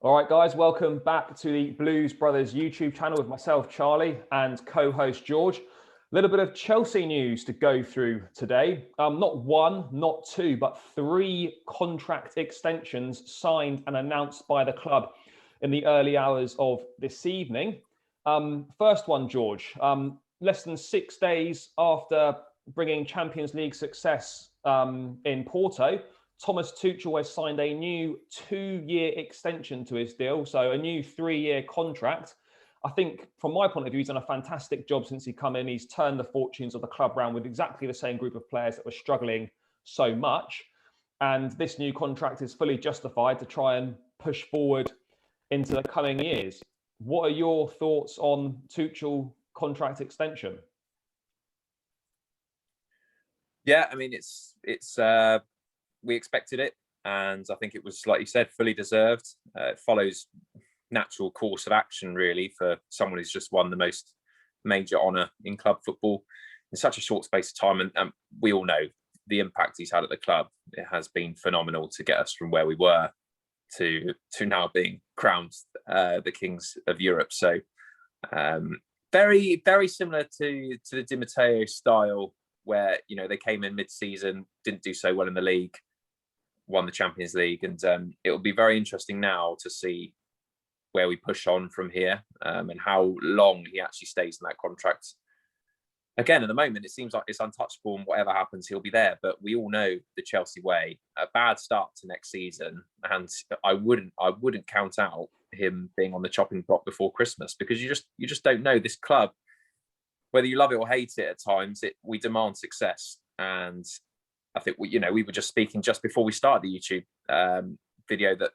All right, guys, welcome back to the Blues Brothers YouTube channel with myself, Charlie, and co-host George. A little bit of Chelsea news to go through today. Not one, not two, but three contract extensions signed and announced by the club in the early hours of this evening. First one, George, less than 6 days after bringing Champions League success in Porto, Thomas Tuchel has signed a new 2-year extension to his deal, so a new 3-year contract. I think, from my point of view, he's done a fantastic job since he come in. He's turned the fortunes of the club around with exactly the same group of players that were struggling so much. And this new contract is fully justified to try and push forward into the coming years. What are your thoughts on Tuchel contract extension? Yeah, I mean, it's we expected it, and I think it was, like you said, fully deserved. It follows natural course of action, really, for someone who's just won the most major honour in club football in such a short space of time. And we all know the impact he's had at the club. It has been phenomenal to get us from where we were to now being crowned the Kings of Europe. So very, very similar to the Di Matteo style, where, you know, they came in mid-season, didn't do so well in the league, won the Champions League, and it will be very interesting now to see where we push on from here, and how long he actually stays in that contract. Again, at the moment, it seems like it's untouchable, and whatever happens, he'll be there. But we all know the Chelsea way: a bad start to next season, and I wouldn't count out him being on the chopping block before Christmas, because you just don't know. This club, whether you love it or hate it, at times we demand success. And I think we were just speaking just before we started the YouTube video that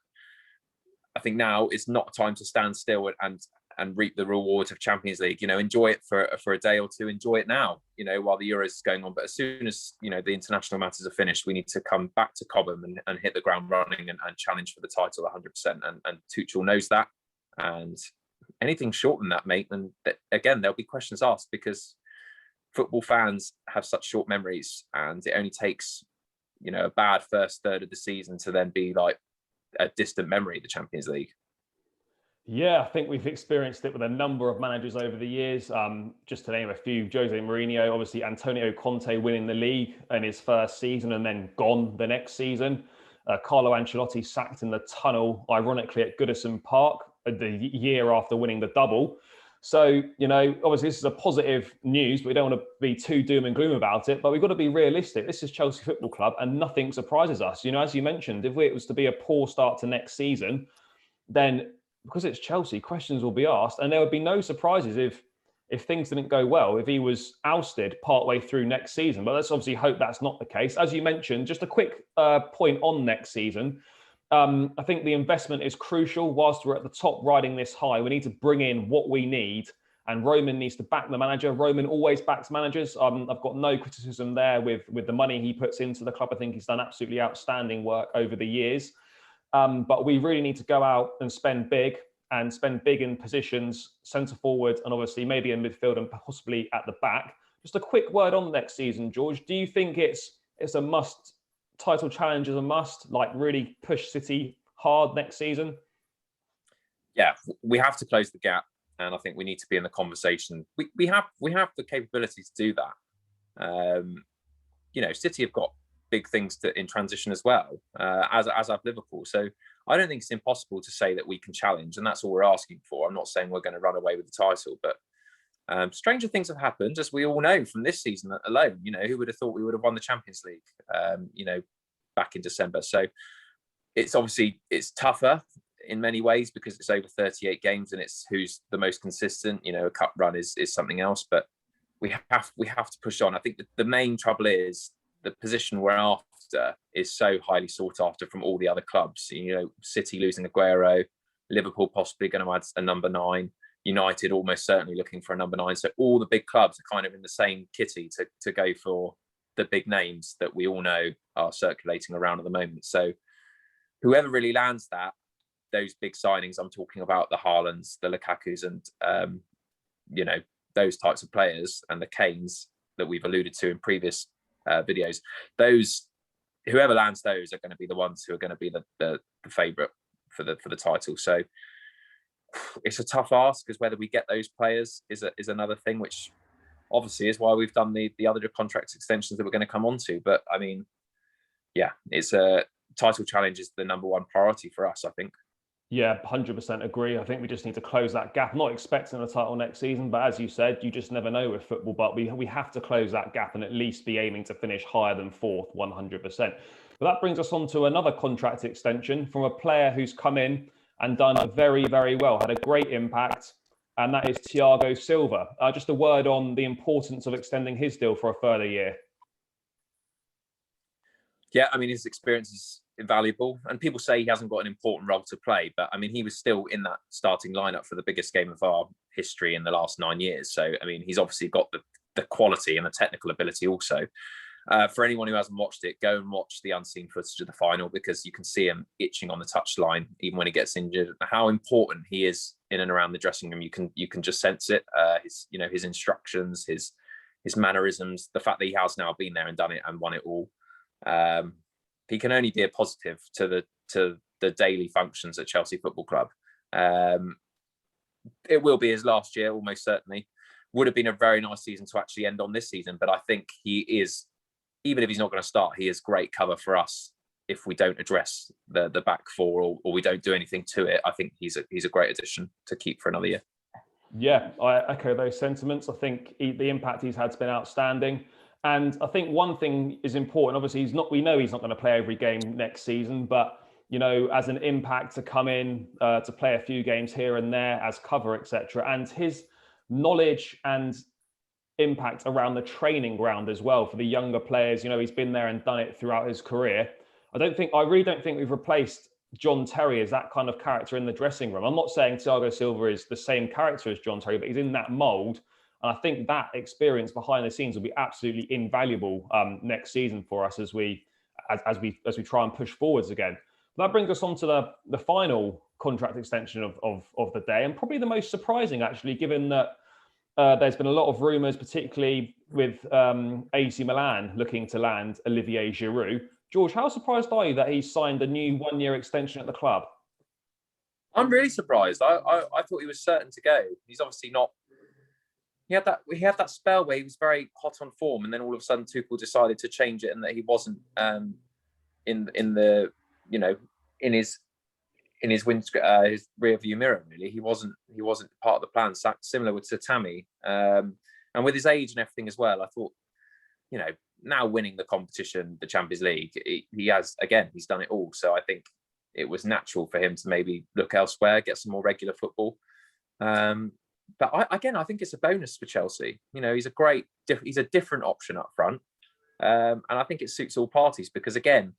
I think now is not a time to stand still and reap the rewards of Champions League. Enjoy it for a day or two. Enjoy it now, while the Euros is going on. But as soon as the international matters are finished, we need to come back to Cobham and hit the ground running and challenge for the title 100%. And Tuchel knows that. And anything short than that, mate, and again, there'll be questions asked, because football fans have such short memories, and it only takes a bad first third of the season to then be like a distant memory, the Champions League. Yeah, I think we've experienced it with a number of managers over the years. Just to name a few: Jose Mourinho, obviously Antonio Conte winning the league in his first season and then gone the next season. Carlo Ancelotti sacked in the tunnel, ironically, at Goodison Park the year after winning the double. So, obviously this is a positive news, but we don't want to be too doom and gloom about it. But we've got to be realistic. This is Chelsea Football Club, and nothing surprises us. As you mentioned, if it was to be a poor start to next season, then because it's Chelsea, questions will be asked, and there would be no surprises if things didn't go well, if he was ousted partway through next season. But let's obviously hope that's not the case. As you mentioned, just a quick point on next season. I think the investment is crucial. Whilst we're at the top riding this high, we need to bring in what we need, and Roman needs to back the manager. Roman always backs managers. I've got no criticism there with the money he puts into the club. I think he's done absolutely outstanding work over the years. But we really need to go out and spend big in positions, centre forward, and obviously maybe in midfield and possibly at the back. Just a quick word on next season, George. Do you think it's a must? Title challenge is a must, like really push City hard next season? Yeah, we have to close the gap, and I think we need to be in the conversation. We have the capability to do that. City have got big things in transition as well, as have Liverpool. So I don't think it's impossible to say that we can challenge, and that's all we're asking for. I'm not saying we're going to run away with the title, but stranger things have happened, as we all know from this season alone. Who would have thought we would have won the Champions League, back in December? So it's tougher in many ways, because it's over 38 games and it's who's the most consistent. A cup run is something else, but we have to push on. I think the main trouble is the position we're after is so highly sought after from all the other clubs. City losing Aguero, Liverpool possibly going to add a number 9. United almost certainly looking for a number 9. So all the big clubs are kind of in the same kitty to go for the big names that we all know are circulating around at the moment. So whoever really lands those big signings, I'm talking about the Haalands, the Lukakus, and those types of players, and the Kanes that we've alluded to in previous videos. Whoever lands those are going to be the ones who are going to be the favourite for the title. So it's a tough ask, because whether we get those players is another thing, which obviously is why we've done the other contract extensions that we're going to come on to. But I mean, yeah, it's a title challenge is the number one priority for us, I think. Yeah, 100% agree. I think we just need to close that gap. I'm not expecting a title next season, but as you said, you just never know with football. But we have to close that gap and at least be aiming to finish higher than fourth, 100%. But that brings us on to another contract extension from a player who's come in and done very, very well, had a great impact, and that is Thiago Silva. Just a word on the importance of extending his deal for a further year. Yeah, I mean, his experience is invaluable, and people say he hasn't got an important role to play, but I mean, he was still in that starting lineup for the biggest game of our history in the last 9 years. So, I mean, he's obviously got the quality and the technical ability also. For anyone who hasn't watched it, go and watch the unseen footage of the final, because you can see him itching on the touchline even when he gets injured. How important he is in and around the dressing room, you can just sense it. His instructions, his mannerisms, the fact that he has now been there and done it and won it all. He can only be a positive to the daily functions at Chelsea Football Club. It will be his last year, almost certainly. Would have been a very nice season to actually end on this season, but I think he is, even if he's not going to start, he is great cover for us if we don't address the back four or we don't do anything to it. I think he's a great addition to keep for another year. Yeah, I echo those sentiments. I think the impact he's had has been outstanding. And I think one thing is important. Obviously, we know he's not going to play every game next season, but as an impact to come in to play a few games here and there as cover, etc. And his knowledge and impact around the training ground as well for the younger players. He's been there and done it throughout his career. I really don't think we've replaced John Terry as that kind of character in the dressing room. I'm not saying Thiago Silva is the same character as John Terry, but he's in that mold. And I think that experience behind the scenes will be absolutely invaluable next season for us as we try and push forwards again. But that brings us on to the final contract extension of the day, and probably the most surprising, actually, given that there's been a lot of rumours, particularly with AC Milan looking to land Olivier Giroud. George, how surprised are you that he signed a new one-year extension at the club? I'm really surprised. I thought he was certain to go. He's obviously not. He had that spell where he was very hot on form, and then all of a sudden Tuchel decided to change it, and that he wasn't in his rear view mirror. Really, he wasn't part of the plan. Similar with Tammy, and with his age and everything as well. I thought, now winning the competition, the Champions League, he's done it all. So I think it was natural for him to maybe look elsewhere, get some more regular football. But I think it's a bonus for Chelsea. He's a different option up front, and I think it suits all parties, because again,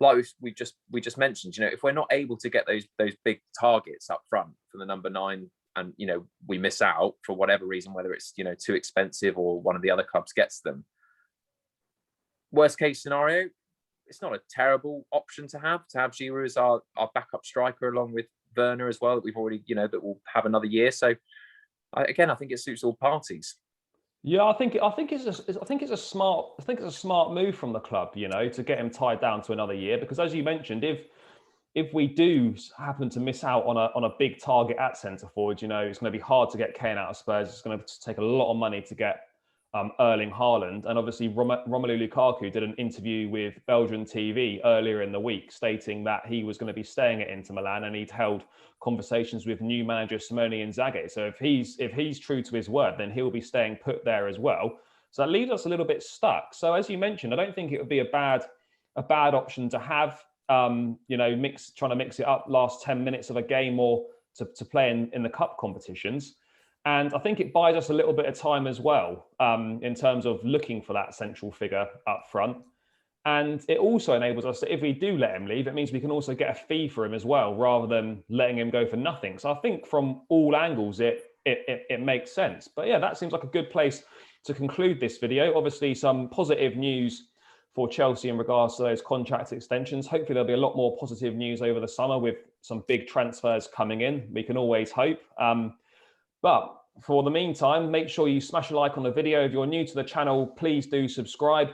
like we just mentioned, if we're not able to get those big targets up front for the number 9, and we miss out for whatever reason, whether it's too expensive or one of the other clubs gets them. Worst case scenario, it's not a terrible option to have Giroud as our backup striker, along with Werner as well, that we've already that will have another year. So I think it suits all parties. Yeah, I think it's a smart move from the club, to get him tied down to another year, because as you mentioned, if we do happen to miss out on a big target at centre forward, it's going to be hard to get Kane out of Spurs. It's going to take a lot of money to get Erling Haaland, and obviously Romelu Lukaku did an interview with Belgian TV earlier in the week stating that he was going to be staying at Inter Milan, and he'd held conversations with new manager Simone Inzaghi. So if he's true to his word, then he'll be staying put there as well. So that leaves us a little bit stuck. So as you mentioned, I don't think it would be a bad option to have trying to mix it up last 10 minutes of a game, or to play in the cup competitions. And I think it buys us a little bit of time as well in terms of looking for that central figure up front. And it also enables us that if we do let him leave, it means we can also get a fee for him as well, rather than letting him go for nothing. So I think from all angles, it makes sense. But yeah, that seems like a good place to conclude this video. Obviously, some positive news for Chelsea in regards to those contract extensions. Hopefully there'll be a lot more positive news over the summer with some big transfers coming in. We can always hope. But for the meantime, make sure you smash a like on the video. If you're new to the channel, please do subscribe.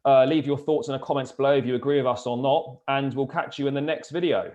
Leave your thoughts in the comments below if you agree with us or not. And we'll catch you in the next video.